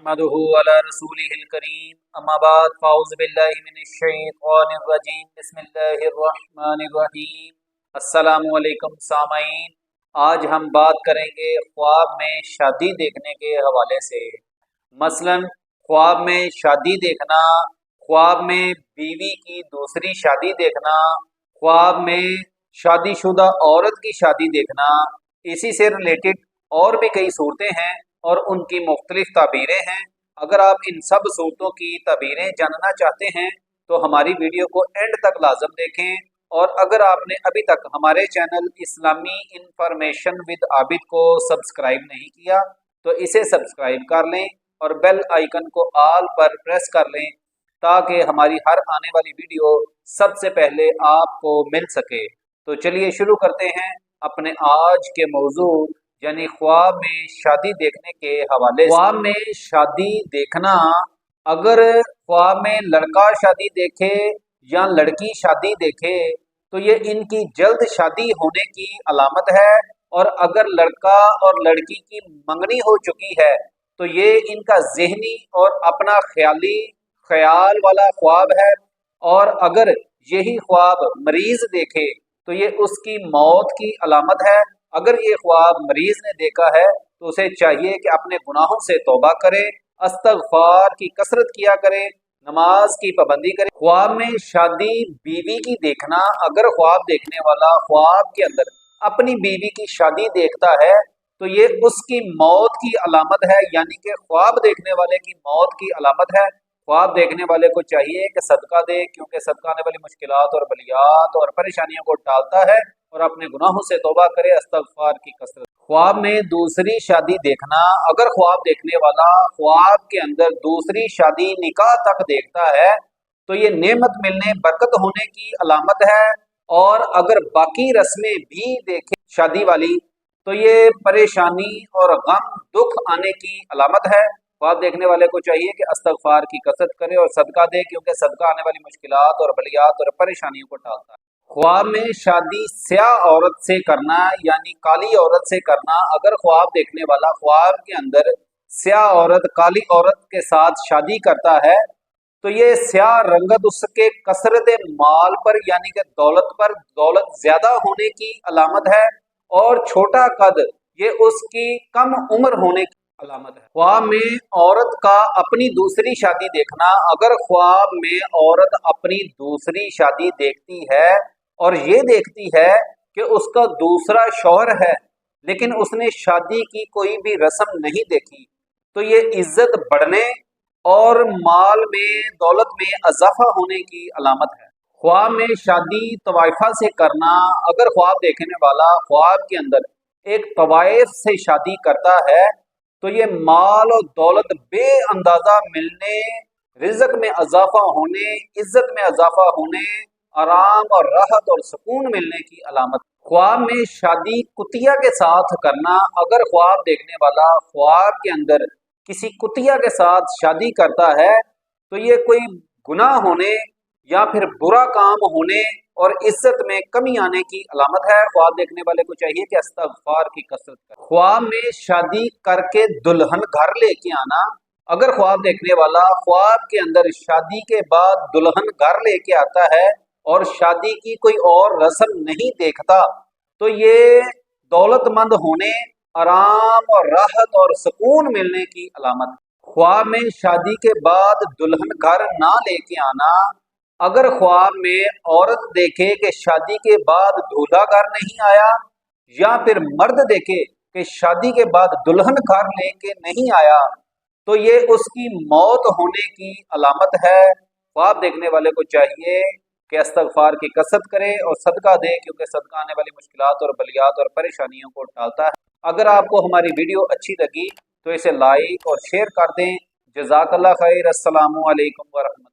नहमदुहु अला रसूलिहिल करीम अम्मा बाद फ़ाऊज़ु बिल्लाहि मिनश शैतानिर रजीम बिस्मिल्लाहिर रहमानिर रहीम। अस्सलामु अलैकुम सामाईन। आज हम बात करेंगे ख्वाब में शादी देखने के हवाले से। मसलन ख्वाब में शादी देखना, ख्वाब में बीवी की दूसरी शादी देखना, ख्वाब में शादीशुदा औरत की शादी देखना, इसी से रिलेटेड और भी कई सूरतें हैं और उनकी मुख्तलिफ ताबीरें हैं। अगर आप इन सब सूरतों की ताबीरें जानना चाहते हैं तो हमारी वीडियो को एंड तक लाजम देखें, और अगर आपने अभी तक हमारे channel Islami information with Abid को सब्सक्राइब नहीं किया तो इसे सब्सक्राइब कर लें और बेल आइकन को ऑल पर प्रेस कर लें ताकि हमारी हर आने वाली वीडियो सबसे पहले आपको मिल सके। तो चलिए शुरू करते हैं अपने आज के मौजू यानी ख्वाब में शादी देखने के हवाले से। ख्वाब में शादी देखना, अगर ख्वाब में लड़का शादी देखे या लड़की शादी देखे तो ये इनकी जल्द शादी होने की अलामत है, और अगर लड़का और लड़की की मंगनी हो चुकी है तो ये इनका ज़हनी और अपना ख्याल वाला ख्वाब है। और अगर यही ख्वाब मरीज देखे तो ये उसकी मौत की अलामत है। अगर ये ख्वाब मरीज ने देखा है तो उसे चाहिए कि अपने गुनाहों से तौबा करे, अस्तगफार की कसरत किया करे, नमाज की पाबंदी करे। ख्वाब में शादी बीवी की देखना, अगर ख्वाब देखने वाला ख्वाब के अंदर अपनी बीवी की शादी देखता है तो ये उसकी मौत की अलामत है, यानी कि ख्वाब देखने वाले की मौत की अलामत है। ख्वाब देखने वाले को चाहिए कि सदका दे, क्योंकि सदका आने वाली मुश्किलात और बलियात और परेशानियों को टालता है, और अपने गुनाहों से तौबा करे, अस्तगफार की कसरत। ख्वाब में दूसरी शादी देखना, अगर ख्वाब देखने वाला ख्वाब के अंदर दूसरी शादी निकाह तक देखता है तो ये नेमत मिलने बरकत होने की अलामत है। और अगर बाकी रस्में भी देखे शादी वाली तो ये परेशानी और गम दुख आने की अलामत है। ख्वाब देखने वाले को चाहिए कि अस्तगफार की कसरत करे और सदका दे, क्योंकि सदका आने वाली मुश्किलात और बलियात और परेशानियों को टालता है। ख्वाब में शादी स्याह औरत से करना यानी काली औरत से करना, अगर ख्वाब देखने वाला ख्वाब के अंदर स्याह औरत काली औरत के साथ शादी करता है तो ये स्याह रंगत उसके कसरत माल पर यानी कि दौलत ज्यादा होने की अलामत है, और छोटा कद ये उसकी कम उम्र होने की अलामत है। ख्वाब में औरत का अपनी दूसरी शादी देखना, अगर ख्वाब में औरत अपनी दूसरी शादी देखती है और ये देखती है कि उसका दूसरा शौहर है लेकिन उसने शादी की कोई भी रस्म नहीं देखी, तो ये इज्जत बढ़ने और माल में दौलत में इजाफा होने की अलामत है। ख्वाब में शादी तवाइफा से करना, अगर ख्वाब देखने वाला ख्वाब के अंदर एक तवाइफ से शादी करता है तो ये माल और दौलत बेअंदाजा मिलने, रिज़्क में इजाफा होने, इज्जत में इजाफा होने, आराम और राहत और सुकून मिलने की अलामत। ख्वाब में शादी कुतिया के साथ करना, अगर ख्वाब देखने वाला ख्वाब के अंदर किसी कुतिया के साथ शादी करता है तो ये कोई गुनाह होने या फिर बुरा काम होने और इज्जत में कमी आने की अलामत है। ख्वाब देखने वाले को चाहिए कि इस्तगफार की कसरत करे। ख्वाब में शादी करके दुल्हन घर लेके आना, अगर ख्वाब देखने वाला ख्वाब के अंदर शादी के बाद दुल्हन घर लेके आता है और शादी की कोई और रस्म नहीं देखता तो ये दौलतमंद होने, आराम और राहत और सुकून मिलने की अलामत। ख्वाब में शादी के बाद दुल्हन घर ना लेके आना, अगर ख्वाब में औरत देखे कि शादी के बाद दूल्हा घर नहीं आया, या फिर मर्द देखे कि शादी के बाद दुल्हन घर लेके नहीं आया तो ये उसकी मौत होने की अलामत है। ख्वाब देखने वाले को चाहिए कि इस्तगफार की कसरत करे और सदका दे, क्योंकि सदका आने वाली मुश्किलात और बलियात और परेशानियों को टालता है। अगर आपको हमारी वीडियो अच्छी लगी तो इसे लाइक और शेयर कर दें। जज़ाकल्लाह खैर। अस्सलामु अलैकुम व रहमतुल्लाह।